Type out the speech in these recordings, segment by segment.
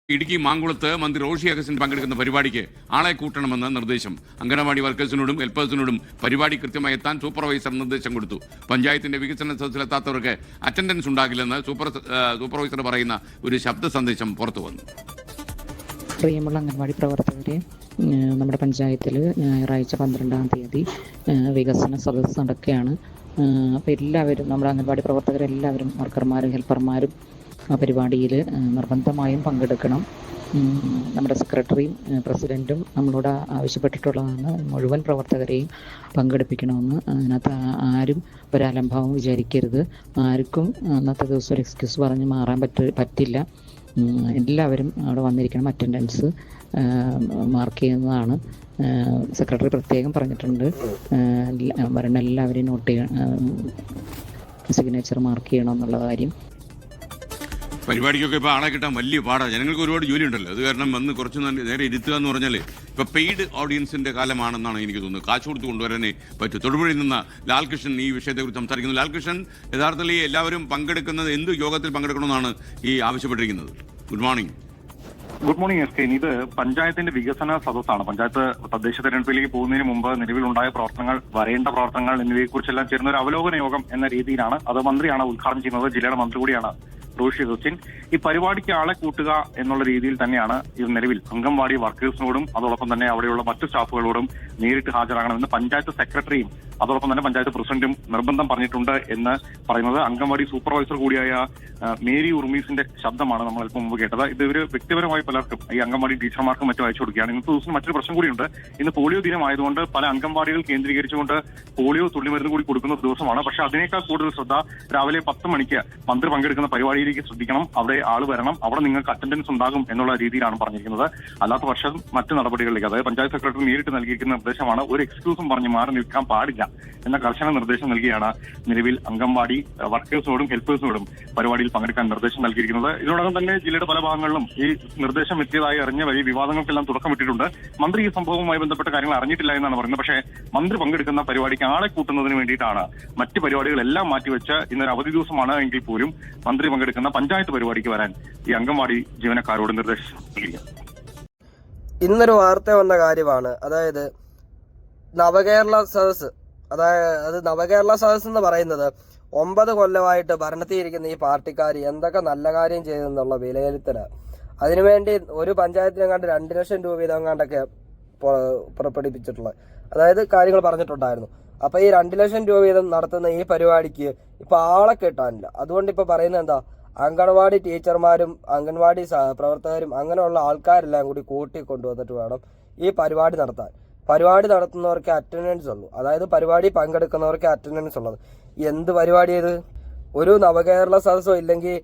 ഇടുക്കി മാങ്കുളത്ത് മന്ത്രി റോഷി അഗസ്റ്റിൻ പങ്കെടുക്കുന്ന പരിപാടിക്ക് ആളെ കൂട്ടണമെന്ന് നിർദ്ദേശം. അംഗനവാടി വർക്കേഴ്സിനോടും ഹെൽപ്പേഴ്സിനോടും പരിപാടി കൃത്യമായി എത്താൻ സൂപ്പർവൈസർ നിർദ്ദേശം കൊടുത്തു. പഞ്ചായത്തിന്റെ വികസന സദസ്സിലെത്താത്തവർക്ക് അറ്റൻഡൻസ് ഉണ്ടാകില്ലെന്ന് സൂപ്പർവൈസർ പറയുന്ന ഒരു ശബ്ദ സന്ദേശം പുറത്തു വന്നു. പ്രിയമുള്ള അംഗൻവാടി പ്രവർത്തകരെ, നമ്മുടെ പഞ്ചായത്തിൽ ഞായറാഴ്ച 12-ാം തീയതി വികസന സദസ്സ് നടക്കുകയാണ്. അപ്പോൾ എല്ലാവരും, നമ്മുടെ അംഗൻവാടി പ്രവർത്തകരെല്ലാവരും, വർക്കർമാരും ഹെൽപ്പർമാരും ആ പരിപാടിയിൽ നിർബന്ധമായും പങ്കെടുക്കണം. നമ്മുടെ സെക്രട്ടറിയും പ്രസിഡൻറ്റും നമ്മളോട് ആവശ്യപ്പെട്ടിട്ടുള്ളതാണ് മുഴുവൻ പ്രവർത്തകരെയും പങ്കെടുപ്പിക്കണമെന്ന്. അതിനകത്ത് ആരും ഒരലംഭാവം വിചാരിക്കരുത്. ആർക്കും അന്നത്തെ ദിവസം ഒരു എക്സ്ക്യൂസ് പറഞ്ഞ് മാറാൻ പറ്റില്ല. എല്ലാവരും അവിടെ വന്നിരിക്കണം. അറ്റൻഡൻസ് മാർക്ക് ചെയ്യുന്നതാണ്. സെക്രട്ടറി പ്രത്യേകം പറഞ്ഞിട്ടുണ്ട്. വരണ എല്ലാവരെയും സിഗ്നേച്ചർ മാർക്ക് ചെയ്യണം എന്നുള്ള കാര്യം. പരിപാടിക്കൊക്കെ ഇപ്പോൾ ആളെ കിട്ടാൻ വലിയ പാടാണ്. ജനങ്ങൾക്ക് ഒരുപാട് ജോലി ഉണ്ടല്ലോ. അത് കാരണം വന്ന് കുറച്ച് നേരെ ഇരുത്തുക എന്ന് പറഞ്ഞാൽ ഇപ്പോൾ പെയ്ഡ് ഓഡിയൻസിൻ്റെ കാലമാണെന്നാണ് എനിക്ക് തോന്നുന്നത്. കാശ് കൊടുത്ത് കൊണ്ടുവരാനേ പറ്റും. തൊടുപുഴയിൽ നിന്ന് ലാൽകൃഷ്ണൻ ഈ വിഷയത്തെക്കുറിച്ച് സംസാരിക്കുന്നത്. ലാൽകൃഷ്ണൻ, യഥാർത്ഥത്തിൽ എല്ലാവരും പങ്കെടുക്കുന്നത് എന്ത് യോഗത്തിൽ പങ്കെടുക്കണമെന്നാണ് ഈ ആവശ്യപ്പെട്ടിരിക്കുന്നത്? Good morning. Good morning S K. ഇത് പഞ്ചായത്തിന്റെ വികസന സദസ്സാണ്. പഞ്ചായത്ത് തദ്ദേശ തെരഞ്ഞെടുപ്പിലേക്ക് പോകുന്നതിന് മുമ്പ് നിലവിലുണ്ടായ പ്രവർത്തനങ്ങൾ, വരേണ്ട പ്രവർത്തനങ്ങൾ എന്നിവയെക്കുറിച്ചെല്ലാം ചേർന്ന ഒരു അവലോകന യോഗം എന്ന രീതിയിലാണ്. അത് മന്ത്രിയാണ് ഉദ്ഘാടനം ചെയ്യുന്നത്. ജില്ലയുടെ മന്ത്രി കൂടിയാണ് റോഷി അഗസ്റ്റിൻ. ഈ പരിപാടിക്ക് ആളെ കൂട്ടുക എന്നുള്ള രീതിയിൽ തന്നെയാണ് ഇത് നിലവിൽ അംഗൻവാടി വർക്കേഴ്സിനോടും അതോടൊപ്പം തന്നെ അവിടെയുള്ള മറ്റു സ്റ്റാഫുകളോടും നേരിട്ട് ഹാജരാകണമെന്ന് പഞ്ചായത്ത് സെക്രട്ടറിയും അതോടൊപ്പം തന്നെ പഞ്ചായത്ത് പ്രസിഡന്റും നിർബന്ധം പറഞ്ഞിട്ടുണ്ട് എന്ന് പറയുന്നത് അംഗൻവാടി സൂപ്പർവൈസർ കൂടിയായ മേരി ഉർമീസിന്റെ ശബ്ദമാണ് നമ്മൾ അല്പം മുമ്പ് കേട്ടത്. ഇത് ഒരു വ്യക്തിപരമായി പലർക്കും, ഈ അംഗൻവാടി ടീച്ചർമാർക്കും മറ്റും അയച്ചു കൊടുക്കുകയാണ്. ഇന്നത്തെ ദിവസം മറ്റൊരു പ്രശ്നം കൂടിയുണ്ട്. ഇന്ന് പോളിയോ ദിനമായതുകൊണ്ട് പല അംഗൻവാടികൾ കേന്ദ്രീകരിച്ചുകൊണ്ട് പോളിയോ തുള്ളിമരുന്ന് കൂടി കൊടുക്കുന്ന ദിവസമാണ്. പക്ഷെ അതിനേക്കാൾ കൂടുതൽ ശ്രദ്ധ രാവിലെ 10 മണിക്ക് മന്ത്രി പങ്കെടുക്കുന്ന പരിപാടിയിലേക്ക് ശ്രദ്ധിക്കണം. അവിടെ ആള് വരണം, അവിടെ നിങ്ങൾക്ക് അറ്റൻഡൻസ് ഉണ്ടാകും എന്നുള്ള രീതിയിലാണ് പറഞ്ഞിരിക്കുന്നത്. അല്ലാത്ത പക്ഷം മറ്റു നടപടികളിലേക്ക്, അതായത് പഞ്ചായത്ത് സെക്രട്ടറി നേരിട്ട് നൽകിയിരിക്കുന്ന നിർദ്ദേശമാണ്. ഒരു എക്സ്ക്യൂസും പറഞ്ഞ് മാറി നിൽക്കാൻ പാടില്ല എന്ന കർശന നിർദ്ദേശം നൽകിയാണ് നിലവിൽ അംഗൻവാടി വർക്കേഴ്സിനോടും ഹെൽപ്പേഴ്സിനോടും പരിപാടിയിൽ പങ്കെടുക്കാൻ നിർദ്ദേശം നൽകിയിരിക്കുന്നത്. ഇതിനോടകം തന്നെ ജില്ലയുടെ പല ഭാഗങ്ങളിലും ഈ നിർദ്ദേശം എത്തിയതായി അറിഞ്ഞ വലിയ വിവാദങ്ങൾക്കെല്ലാം തുടക്കമിട്ടിട്ടുണ്ട്. മന്ത്രി ഈ സംഭവവുമായി ബന്ധപ്പെട്ട കാര്യങ്ങൾ അറിഞ്ഞിട്ടില്ല എന്നാണ് പറയുന്നത്. പക്ഷേ മന്ത്രി പങ്കെടുക്കുന്ന പരിപാടിക്ക് ആളെ കൂട്ടുന്നതിന് വേണ്ടിയിട്ടാണ് മറ്റ് പരിപാടികളെല്ലാം മാറ്റിവെച്ച് ഇന്നൊരു അവധി ദിവസമാണ് എങ്കിൽ പോലും മന്ത്രി പങ്കെടുക്കുന്ന പഞ്ചായത്ത് പരിപാടിക്ക് വരാൻ ഈ അംഗൻവാടി ജീവനക്കാരോട് നിർദ്ദേശം നൽകി. ഇന്നൊരു വാർത്ത വന്ന കാര്യമാണ്. അതായത് നവകേരള സദസ്, അതായത് നവകേരള സദസ് എന്ന് പറയുന്നത് 9 കൊല്ലമായിട്ട് ഭരണത്തിലിരിക്കുന്ന ഈ പാർട്ടിക്കാർ എന്തൊക്കെ നല്ല കാര്യം ചെയ്തെന്നുള്ള വിലയിരുത്തലാണ്. അതിനുവേണ്ടി ഒരു പഞ്ചായത്തിനെങ്ങാണ്ട് 2 ലക്ഷം രൂപ വീതമെങ്ങാണ്ടൊക്കെ പുറപ്പെടുവിപ്പിച്ചിട്ടുള്ളത്, അതായത് കാര്യങ്ങൾ പറഞ്ഞിട്ടുണ്ടായിരുന്നു. അപ്പൊ ഈ 2 ലക്ഷം രൂപ വീതം നടത്തുന്ന ഈ പരിപാടിക്ക് ഇപ്പൊ ആളെ കിട്ടാനില്ല. അതുകൊണ്ട് ഇപ്പൊ പറയുന്നത് എന്താ, അംഗൻവാടി ടീച്ചർമാരും അംഗൻവാടി പ്രവർത്തകരും അങ്ങനെയുള്ള ആൾക്കാരെല്ലാം കൂടി കൂട്ടിക്കൊണ്ടുവന്നിട്ട് വേണം ഈ പരിപാടി നടത്താൻ. പരിപാടി നടത്തുന്നവർക്ക് അറ്റൻഡൻസ് ഉള്ളൂ, അതായത് പരിപാടി പങ്കെടുക്കുന്നവർക്ക് അറ്റൻഡൻസ് ഉള്ളത്. എന്ത് പരിപാടി ഇത്? ഒരു നവകേരള സദസ്സോ ഇല്ലെങ്കിൽ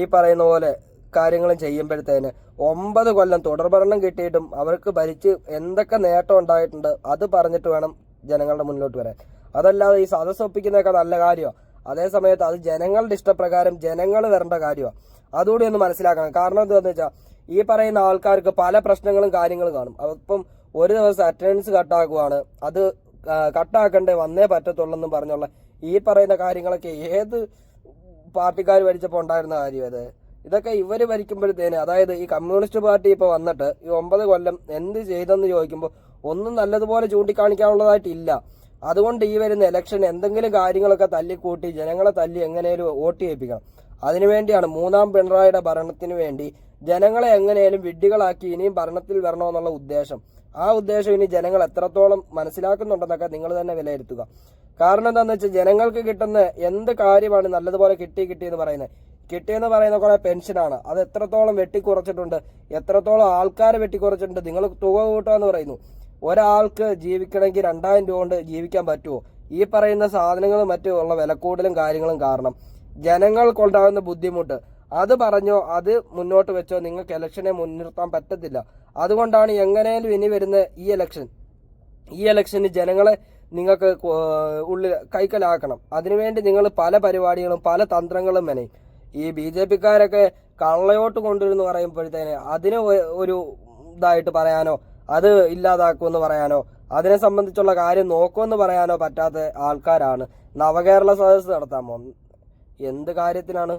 ഈ പറയുന്ന പോലെ കാര്യങ്ങളും ചെയ്യുമ്പോഴത്തേന് 9 കൊല്ലം തുടർഭരണം കിട്ടിയിട്ടും അവർക്ക് ഭരിച്ച് എന്തൊക്കെ നേട്ടം ഉണ്ടായിട്ടുണ്ട് അത് പറഞ്ഞിട്ട് വേണം ജനങ്ങളുടെ മുന്നിലോട്ട് വരാൻ. അതല്ലാതെ ഈ സദസ്സ് ഒപ്പിക്കുന്നതൊക്കെ നല്ല കാര്യമാണ്. അതേ സമയത്ത് അത് ജനങ്ങളുടെ ഇഷ്ടപ്രകാരം ജനങ്ങൾ വരേണ്ട കാര്യമാണ്. അതുകൂടി ഒന്ന് മനസ്സിലാക്കണം. കാരണം എന്താണെന്ന് വെച്ചാൽ ഈ പറയുന്ന ആൾക്കാർക്ക് പല പ്രശ്നങ്ങളും കാര്യങ്ങളും കാണും. അപ്പം ഒരു ദിവസം അറ്റൻഡൻസ് കട്ടാക്കുവാണ്, അത് കട്ടാക്കണ്ടേ വന്നേ പറ്റത്തുള്ളെന്നും പറഞ്ഞുള്ള ഈ പറയുന്ന കാര്യങ്ങളൊക്കെ ഏത് പാർട്ടിക്കാർ ഭരിച്ചപ്പോൾ ഉണ്ടായിരുന്ന കാര്യം അത്. ഇതൊക്കെ ഇവർ ഭരിക്കുമ്പോഴത്തേന്, അതായത് ഈ കമ്മ്യൂണിസ്റ്റ് പാർട്ടി ഇപ്പോൾ വന്നിട്ട് ഈ 9 കൊല്ലം എന്ത് ചെയ്തെന്ന് ചോദിക്കുമ്പോൾ ഒന്നും നല്ലതുപോലെ ചൂണ്ടിക്കാണിക്കാനുള്ളതായിട്ടില്ല. അതുകൊണ്ട് ഈ വരുന്ന ഇലക്ഷൻ എന്തെങ്കിലും കാര്യങ്ങളൊക്കെ തല്ലിക്കൂട്ടി ജനങ്ങളെ തല്ലി എങ്ങനെയും വോട്ട് ചെയ്യിപ്പിക്കണം. അതിനുവേണ്ടിയാണ് 3ാം പിണറായിയുടെ ഭരണത്തിന് വേണ്ടി ജനങ്ങളെ എങ്ങനെയും വിഡ്ഢികളാക്കി ഇനിയും ഭരണത്തിൽ വരണമെന്നുള്ള ഉദ്ദേശം. ആ ഉദ്ദേശം ഇനി ജനങ്ങൾ എത്രത്തോളം മനസ്സിലാക്കുന്നുണ്ടെന്നൊക്കെ നിങ്ങൾ തന്നെ വിലയിരുത്തുക. കാരണം എന്താണെന്ന് വെച്ചാൽ ജനങ്ങൾക്ക് കിട്ടുന്ന എന്ത് കാര്യമാണ് നല്ലതുപോലെ കിട്ടിയെന്ന് പറയുന്നത്. കിട്ടിയെന്ന് പറയുന്ന കുറെ പെൻഷനാണ്, അത് എത്രത്തോളം വെട്ടിക്കുറച്ചിട്ടുണ്ട്, എത്രത്തോളം ആൾക്കാരെ വെട്ടിക്കുറച്ചിട്ടുണ്ട്. നിങ്ങൾ തുക കൂട്ടുകയെന്ന് പറയുന്നു. ഒരാൾക്ക് ജീവിക്കണമെങ്കിൽ 2000 രൂപ കൊണ്ട് ജീവിക്കാൻ പറ്റുമോ? ഈ പറയുന്ന സാധനങ്ങളും മറ്റും ഉള്ള വിലക്കൂടലും കാര്യങ്ങളും കാരണം ജനങ്ങൾക്കുണ്ടാകുന്ന ബുദ്ധിമുട്ട് അത് പറഞ്ഞോ, അത് മുന്നോട്ട് വെച്ചോ നിങ്ങൾക്ക് ഇലക്ഷനെ മുൻനിർത്താൻ പറ്റത്തില്ല. അതുകൊണ്ടാണ് എങ്ങനെയും ഇനി വരുന്ന ഈ ഇലക്ഷന് ജനങ്ങളെ നിങ്ങൾക്ക് ഉള്ളിൽ കൈക്കലാക്കണം. അതിനുവേണ്ടി നിങ്ങൾ പല പരിപാടികളും പല തന്ത്രങ്ങളും മെനയും. ഈ BJP-ക്കാരൊക്കെ കള്ളയോട്ട് കൊണ്ടുവരുമെന്ന് പറയുമ്പോഴത്തേന് അതിന് ഒരു ഇതായിട്ട് പറയാനോ, അത് ഇല്ലാതാക്കുമെന്ന് പറയാനോ, അതിനെ സംബന്ധിച്ചുള്ള കാര്യം നോക്കുമെന്ന് പറയാനോ പറ്റാത്ത ആൾക്കാരാണ് നവകേരള സദസ്സ് നടത്താൻ പോകുന്നത്. എന്ത് കാര്യത്തിനാണ്?